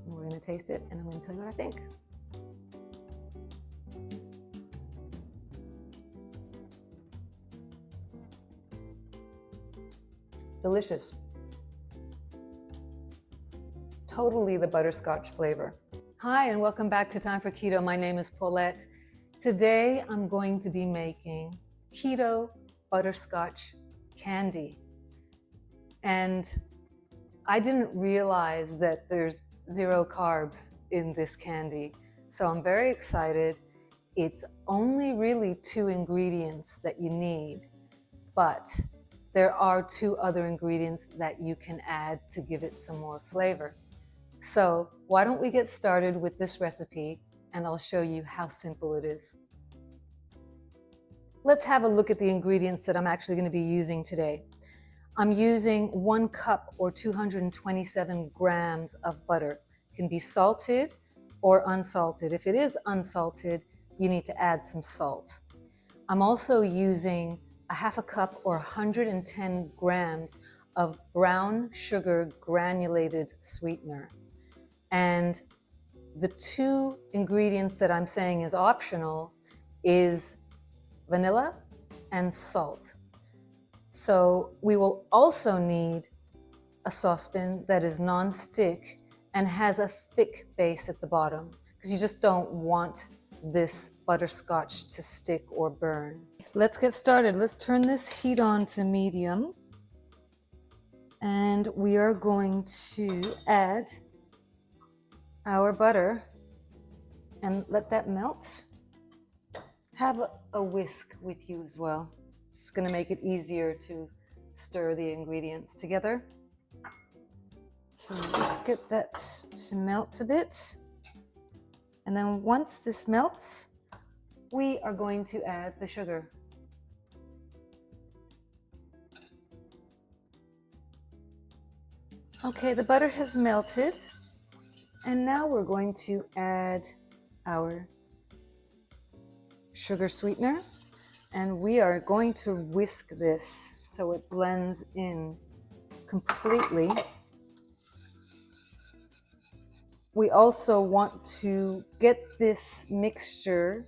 And we're going to taste it, and I'm going to tell you what I think. Delicious. Totally the butterscotch flavor. Hi, and welcome back to Time for Keto. My name is Paulette. Today, I'm going to be making keto butterscotch candy. And I didn't realize that there's 0 carbs in this candy. So I'm very excited. It's only really 2 ingredients that you need, but there are 2 other ingredients that you can add to give it some more flavor. So why don't we get started with this recipe, and I'll show you how simple it is. Let's have a look at the ingredients that I'm actually going to be using today. I'm using 1 cup or 227 grams of butter. It can be salted or unsalted. If it is unsalted, you need to add some salt. I'm also using a 1/2 cup or 110 grams of brown sugar granulated sweetener. And the 2 ingredients that I'm saying is optional is vanilla and salt. So we will also need a saucepan that is non-stick and has a thick base at the bottom, because you just don't want this butterscotch to stick or burn. Let's get started. Let's turn this heat on to medium. And we are going to add our butter and let that melt. Have a whisk with you as well. It's going to make it easier to stir the ingredients together. So just get that to melt a bit. And then once this melts, we are going to add the sugar. Okay, the butter has melted. And now we're going to add our sugar sweetener. And we are going to whisk this so it blends in completely. We also want to get this mixture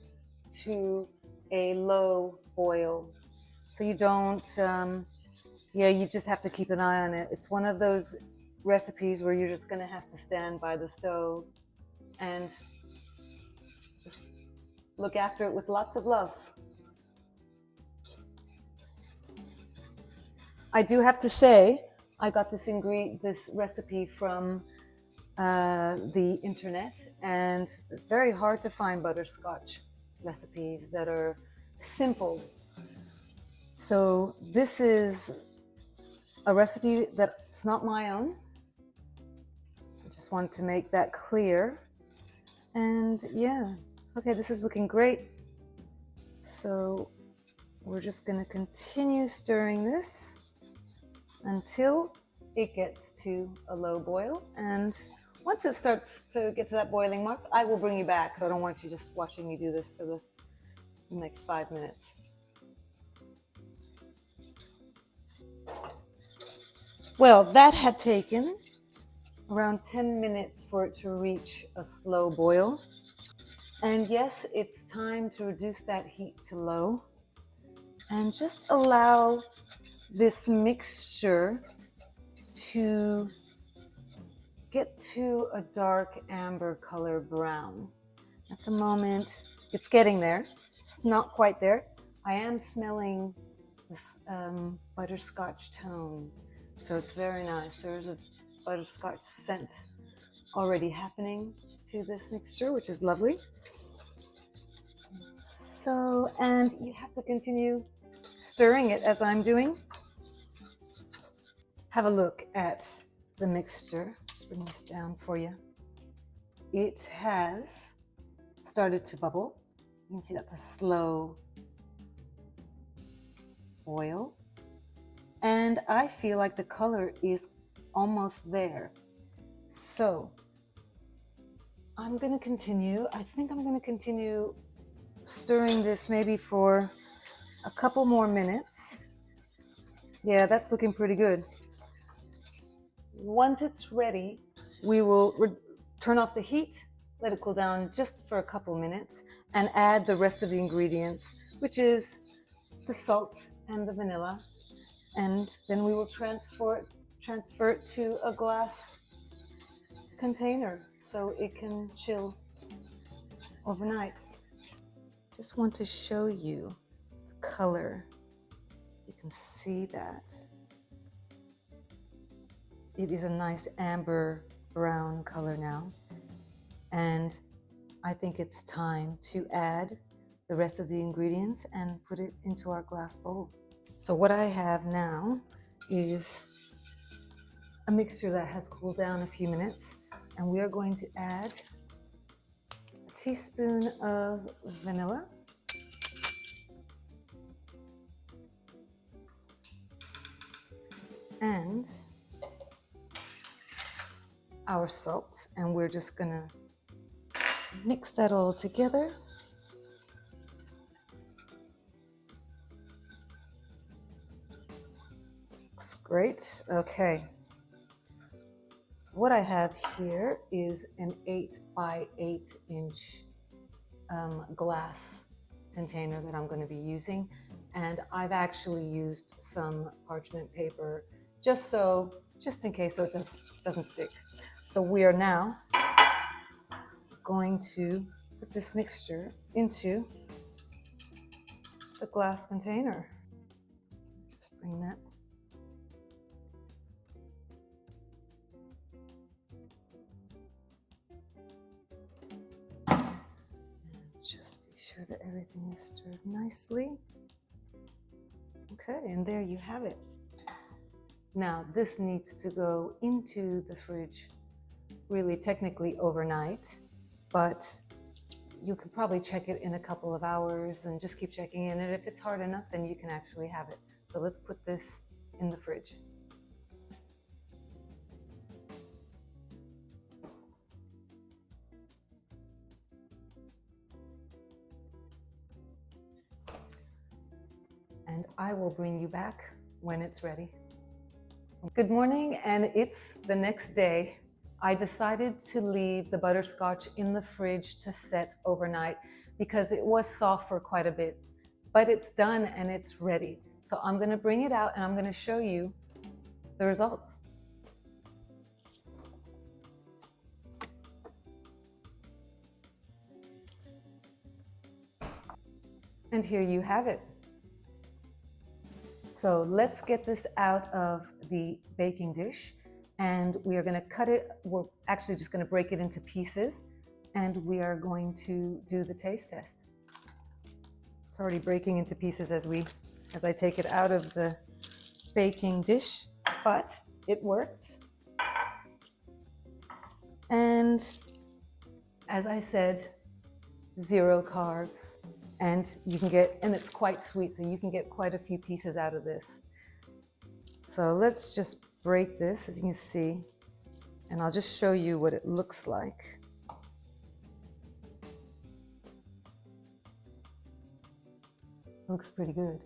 to a low boil. So you don't, you just have to keep an eye on it. It's one of those recipes where you're just going to have to stand by the stove and just look after it with lots of love. I do have to say, I got this recipe from the internet, and it's very hard to find butterscotch recipes that are simple. So this is a recipe that's not my own. I just wanted to make that clear. And yeah, okay, this is looking great. So we're just going to continue stirring this until it gets to a low boil. And once it starts to get to that boiling mark, I will bring you back, because I don't want you just watching me do this for the next 5 minutes. Well, that had taken around 10 minutes for it to reach a slow boil. And yes, it's time to reduce that heat to low and just allow this mixture to get to a dark amber color brown. At the moment, it's getting there. It's not quite there. I am smelling this butterscotch tone, so it's very nice. There's a butterscotch scent already happening to this mixture, which is lovely. So, and you have to continue stirring it as I'm doing. Have a look at the mixture. Just bring this down for you. It has started to bubble. You can see that's a slow boil. And I feel like the color is almost there. So I'm going to continue. I think I'm going to continue stirring this maybe for a couple more minutes. Yeah, that's looking pretty good. Once it's ready, we will turn off the heat, let it cool down just for a couple minutes, and add the rest of the ingredients, which is the salt and the vanilla. And then we will transfer it to a glass container so it can chill overnight. Just want to show you the color. You can see that. It is a nice amber brown color now. And I think it's time to add the rest of the ingredients and put it into our glass bowl. So what I have now is a mixture that has cooled down a few minutes, and we are going to add a teaspoon of vanilla, and our salt, and we're just gonna mix that all together. Looks great. Okay. What I have here is an 8 by 8 inch glass container that I'm going to be using, and I've actually used some parchment paper just in case, so it doesn't stick. So we are now going to put this mixture into the glass container. Just bring that. Just be sure that everything is stirred nicely. Okay, and there you have it. Now this needs to go into the fridge, really technically overnight, but you can probably check it in a couple of hours and just keep checking in. And if it's hard enough, then you can actually have it. So let's put this in the fridge. And I will bring you back when it's ready. Good morning, and it's the next day. I decided to leave the butterscotch in the fridge to set overnight because it was soft for quite a bit, but it's done and it's ready. So I'm going to bring it out and I'm going to show you the results. And here you have it. So let's get this out of the baking dish, and we are going to cut it. We're actually just going to break it into pieces, and we are going to do the taste test. It's already breaking into pieces as I take it out of the baking dish, but it worked. And as I said, 0 carbs. And it's quite sweet, so you can get quite a few pieces out of this. So let's just break this, if you can see, and I'll just show you what it looks like. Looks pretty good.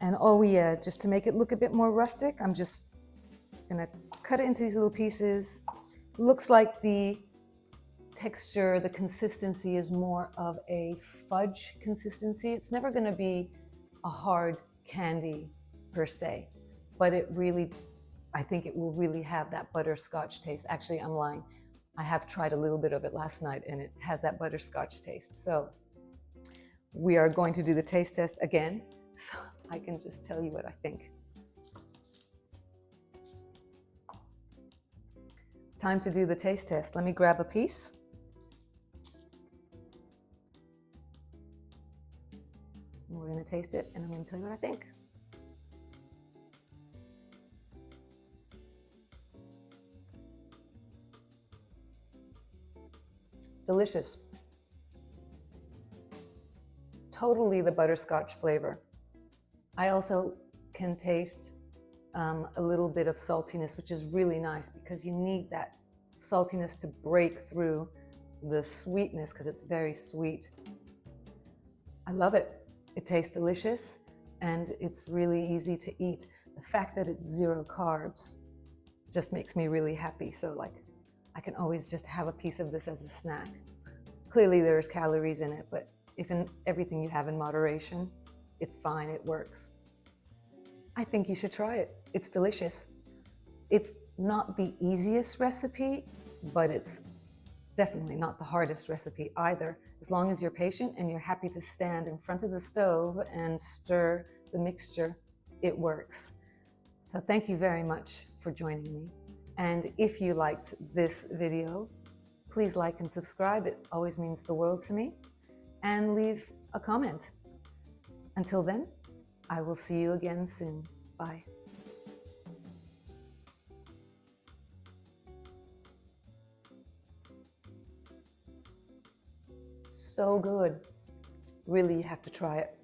And all we add, just to make it look a bit more rustic, I'm just gonna cut it into these little pieces. Looks like the texture, the consistency is more of a fudge consistency. It's never going to be a hard candy per se, but I think it will really have that butterscotch taste. Actually, I'm lying. I have tried a little bit of it last night and it has that butterscotch taste. So we are going to do the taste test again, so I can just tell you what I think. Time to do the taste test. Let me grab a piece. We're going to taste it, and I'm going to tell you what I think. Delicious. Totally the butterscotch flavor. I also can taste a little bit of saltiness, which is really nice because you need that saltiness to break through the sweetness because it's very sweet. I love it. It tastes delicious and it's really easy to eat. The fact that it's 0 carbs just makes me really happy. So like, I can always just have a piece of this as a snack. Clearly there's calories in it, but if in everything you have in moderation, it's fine, it works. I think you should try it. It's delicious. It's not the easiest recipe, but it's definitely not the hardest recipe either. As long as you're patient and you're happy to stand in front of the stove and stir the mixture, it works. So thank you very much for joining me. And if you liked this video, please like and subscribe. It always means the world to me. And leave a comment. Until then, I will see you again soon. Bye. So good. Really, you have to try it.